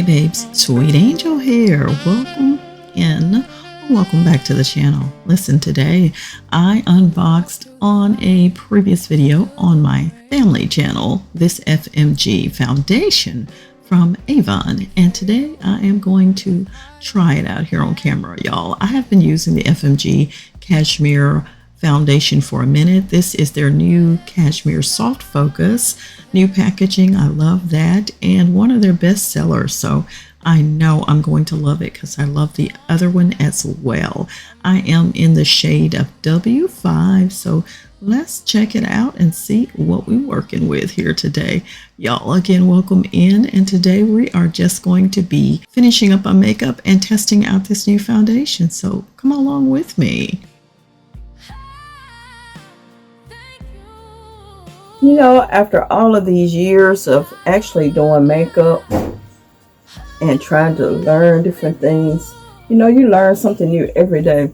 babes, Sweet Angel here. Welcome in. Welcome back to the channel. Listen, today I unboxed on a previous video on my family channel this FMG foundation from Avon, and today I am going to try it out here on camera, y'all. I have been using the FMG Cashmere foundation for a minute. This is their new Cashmere Soft Focus, new packaging. I love that, and one of their best sellers, so I know I'm going to love it because I love the other one as well. I am in the shade of W5, so let's check it out and see what we're working with here today. Y'all, again, welcome in, and today we are just going to be finishing up our makeup and testing out this new foundation, so come along with me. You know, after all of these years of actually doing makeup and trying to learn different things, you know, you learn something new every day.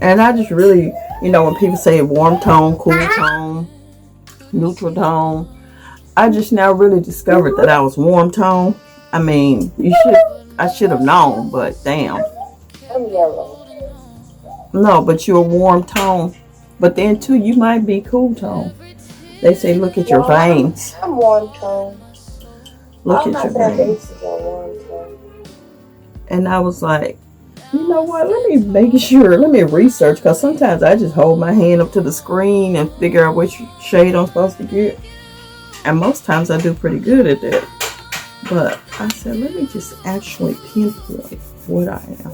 And I just really, you know, when people say warm tone, cool tone, neutral tone, I just now really discovered that I was warm tone. I mean, I should have known, but damn. I'm yellow. No, but you're a warm tone. But then too, you might be cool tone. They say, look at your veins. I'm warm tone. Look at your veins. Warm tone. And I was like, you know what? Let me research, because sometimes I just hold my hand up to the screen and figure out which shade I'm supposed to get. And most times I do pretty good at that. But I said, let me just actually pinpoint what I am.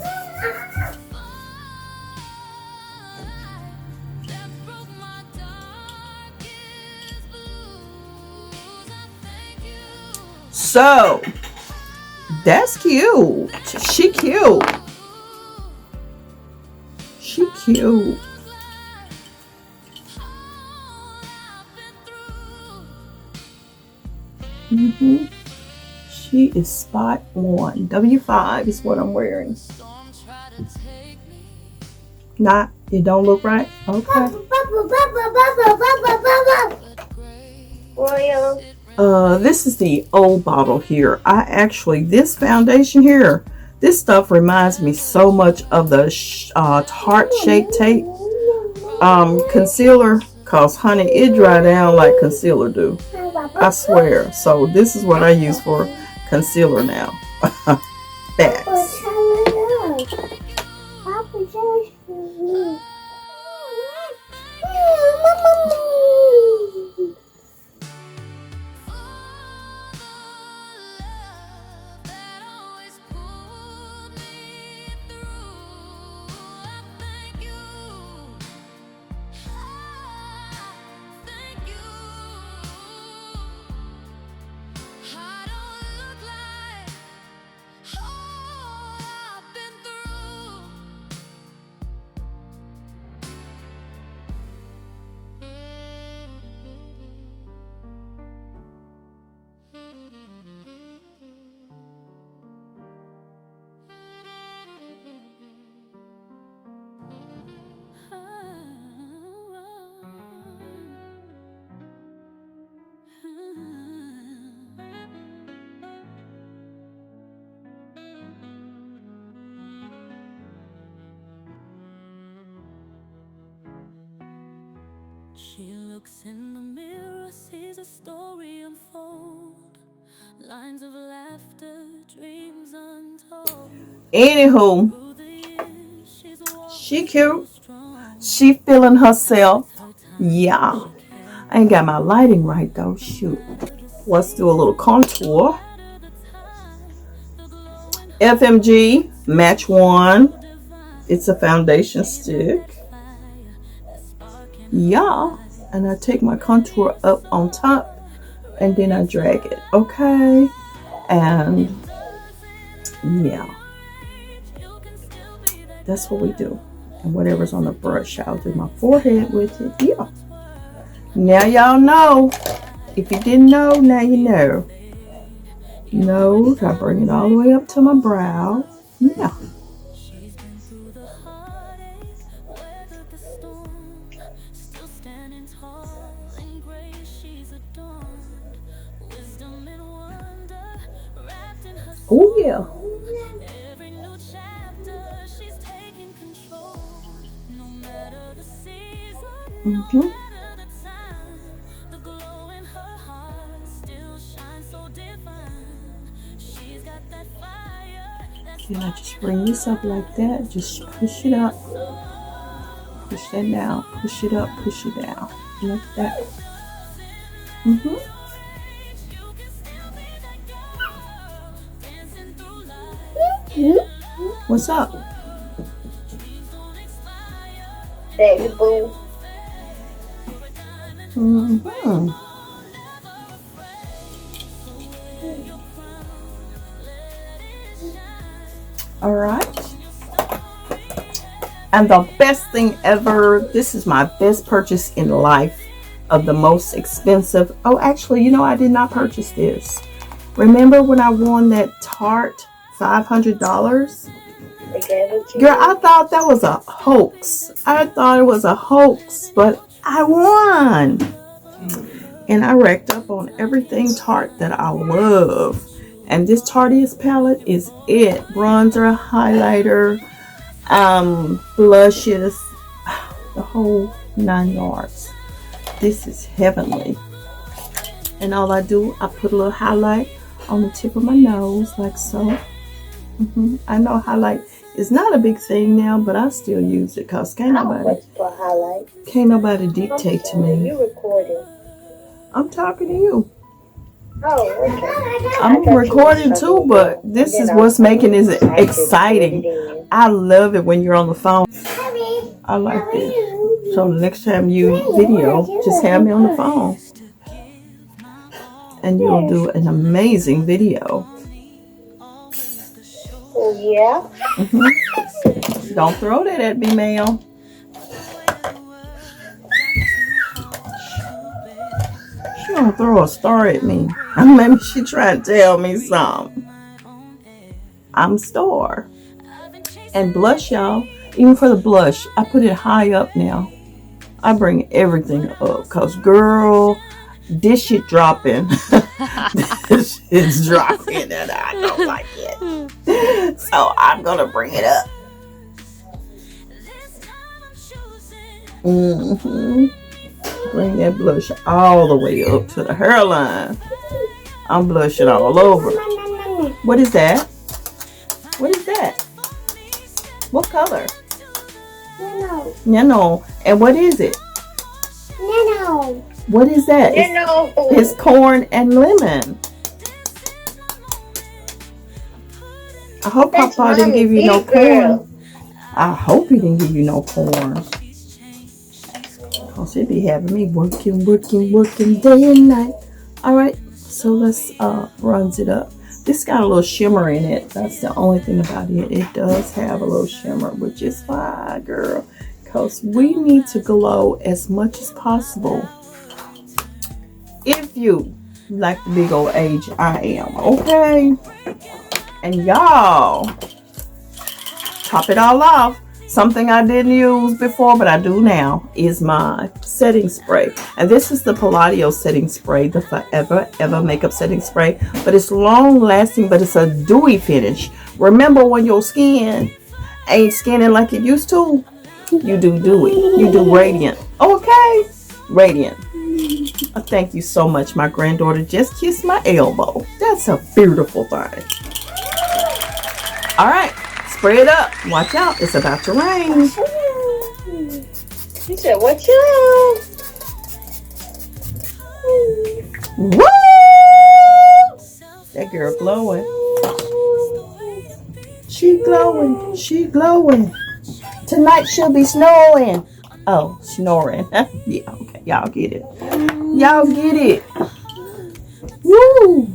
So, that's cute. She cute. She cute. She is spot on. W5 is what I'm wearing. Not, it don't look right? Okay. This is the old bottle here. This foundation here, this stuff reminds me so much of the Tarte Shape Tape concealer, cause honey, it dry down like concealer do. I swear. So this is what I use for concealer now. Facts. She looks in the mirror, sees a story unfold, lines of laughter, dreams untold. Anywho, she cute. She feeling herself. Yeah. I ain't got my lighting right though. Shoot. Let's do a little contour. FMG Match 1. It's a foundation stick. Yeah. And I take my contour up on top and then I drag it. Okay. And yeah. That's what we do. And whatever's on the brush, I'll do my forehead with it. Yeah. Now y'all know. If you didn't know, now you know. I bring it all the way up to my brow. Yeah. Oh yeah. Every new chapter, she's taking control. No matter the season, no matter the time, the glow in her heart still shines so divine. She's got that fire. Can I just bring this up like that? Just push it up. Push that down. Push it up. Push it down. Like that. What's up? Baby boo. All right. And the best thing ever, this is my best purchase in life of the most expensive. Oh, actually, you know, I did not purchase this. Remember when I won that Tarte $500? They gave it to Girl, you. I thought that was a hoax. I thought it was a hoax, but I won. And I racked up on everything Tarte that I love. And this Tarteist palette is it. Bronzer, highlighter, blushes, the whole 9 yards. This is heavenly. And all I do, I put a little highlight on the tip of my nose, like so. I know highlight is not a big thing now, but I still use it because can't What's for highlight? nobody dictate to me. You recording? I'm talking to you. Oh, okay. I'm recording too, but this is what's making it exciting. I love it when you're on the phone. I like this. So the next time you video, just have me on the phone. And you'll do an amazing video. Oh, yeah? Don't throw that at me, ma'am. She don't throw a star at me. Maybe she trying to tell me something. I'm Star. And blush, y'all. Even for the blush, I put it high up now. I bring everything up. Because, girl, this shit dropping. This shit's dropping and I don't like it. So I'm going to bring it up. Bring that blush all the way up to the hairline. I'm blushing all over. What is that? What is that? What color? No. Nano. And what is it? No. What is that? No. It's corn and lemon. I hope That's Papa didn't Mommy give you no B, girl. corn. I hope he didn't give you no corn. Cause he be having me working day and night. All right, so let's runs it up. This got a little shimmer in it. That's the only thing about it. It does have a little shimmer, which is fine, girl. Cause we need to glow as much as possible. If you like the big old age I am, okay? And y'all, top it all off. Something I didn't use before, but I do now, is my setting spray. And this is the Palladio setting spray, the Forever Ever makeup setting spray. But it's long lasting, but it's a dewy finish. Remember when your skin ain't skinning like it used to? You do dewy. You do radiant. Okay? Radiant. Thank you so much. My granddaughter just kissed my elbow. That's a beautiful thing. All right. Spray it up. Watch out. It's about to rain. She said, "Watch out." Woo! That girl glowing. She glowing. She glowing. Tonight she'll be snowing. Oh, snoring. Yeah, okay. Y'all get it. Y'all get it. Woo!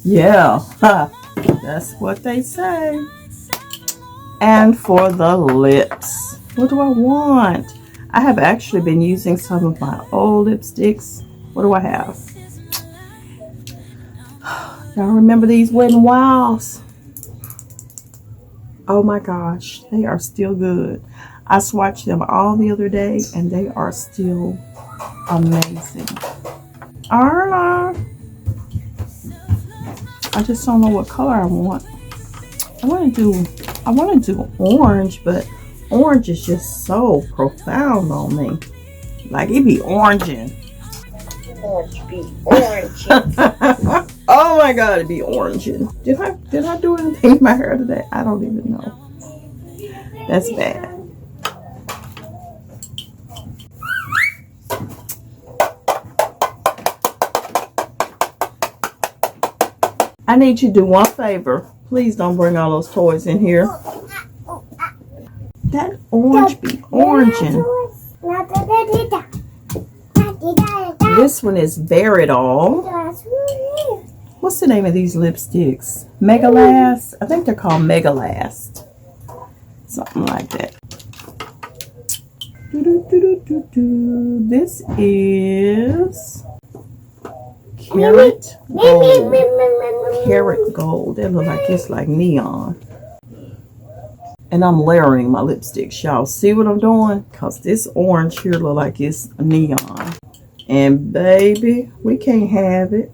Yeah, that's what they say. And for the lips, what do I want? I have actually been using some of my old lipsticks. What do I have? Y'all remember these Wet n Wilds? Oh my gosh, they are still good. I swatched them all the other day and they are still amazing. Arla, I just don't know what color I want. I want to do orange, but orange is just so profound on me. Like it be oranging. Orange be orange. Oh my god, it be oranging. Did I do anything with my hair today? I don't even know. That's bad. I need you to do one favor. Please don't bring all those toys in here. That orange be oranging. This one is Veridol. What's the name of these lipsticks? Megalast? I think they're called Megalast. Something like that. This is Carrot Gold. Carrot Gold. That looks like it's like neon. And I'm layering my lipsticks. Y'all see what I'm doing? Because this orange here look like it's neon. And baby, we can't have it.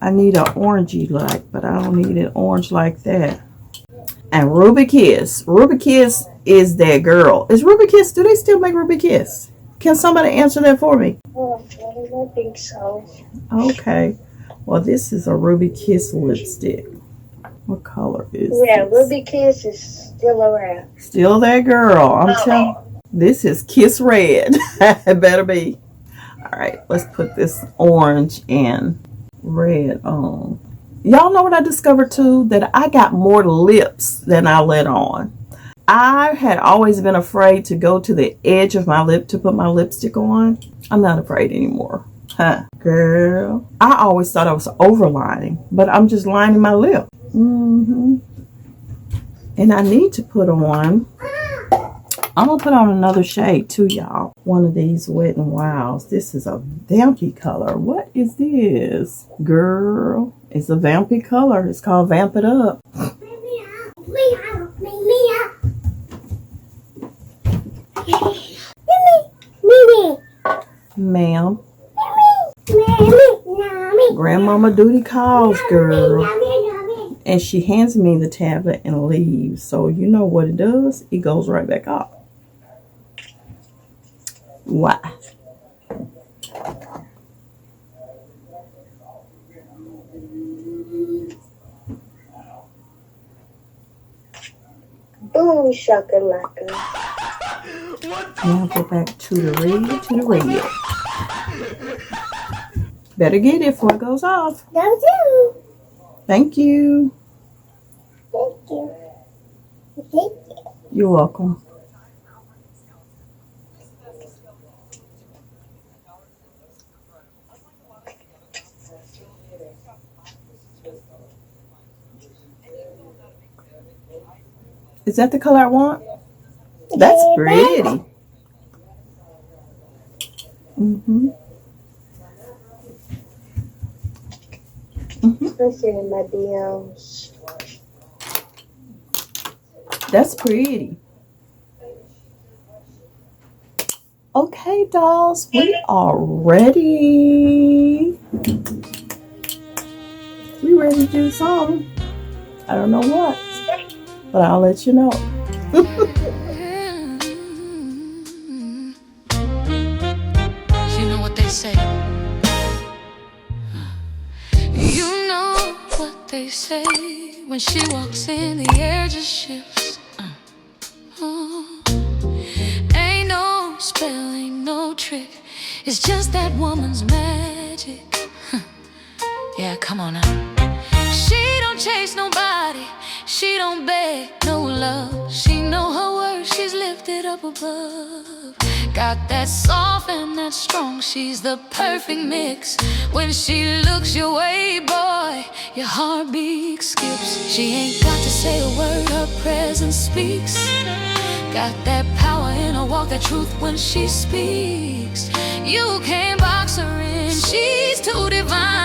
I need an orangey like, but I don't need an orange like that. And Ruby Kiss. Ruby Kiss is that girl. Is Ruby Kiss, do they still make Ruby Kiss? Can somebody answer that for me? Oh, I don't think so. Okay. Well, this is a Ruby Kiss lipstick. What color is Yeah, this? Ruby Kiss is still around. Still that girl. I'm telling. This is Kiss Red. It better be. All right, let's put this orange and red on. Y'all know what I discovered too? That I got more lips than I let on. I had always been afraid to go to the edge of my lip to put my lipstick on. I'm not afraid anymore. Huh, girl. I always thought I was overlining, but I'm just lining my lip. And I need to put on, I'm going to put on another shade too, y'all. One of these Wet n Wilds. This is a vampy color. What is this? Girl, it's a vampy color. It's called Vamp It Up. Ma'am. Grandmama duty calls, girl. And she hands me the tablet and leaves. So you know what it does? It goes right back off. Why? Boom shakalaka. Now go back to the red, Better get it before it goes off. That too. Thank you. Thank you. Thank you. You're welcome. Is that the color I want? That's pretty. Especially in my DMs. That's pretty. Okay, dolls, we are ready. We ready to do something. I don't know what, but I'll let you know. You know what they say. You know what they say. When she walks in, the air just shifts. Ain't no spell, ain't no trick. It's just that woman's magic. Yeah, come on now. She don't chase nobody. She don't beg no love. She know her worth. She's lifted up above. Got that soft and that strong. She's the perfect mix. When she looks your way, boy, your heartbeat skips. She ain't got to say a word. Her presence speaks. Got that power in her walk, that truth when she speaks. You can't box her in. She's too divine.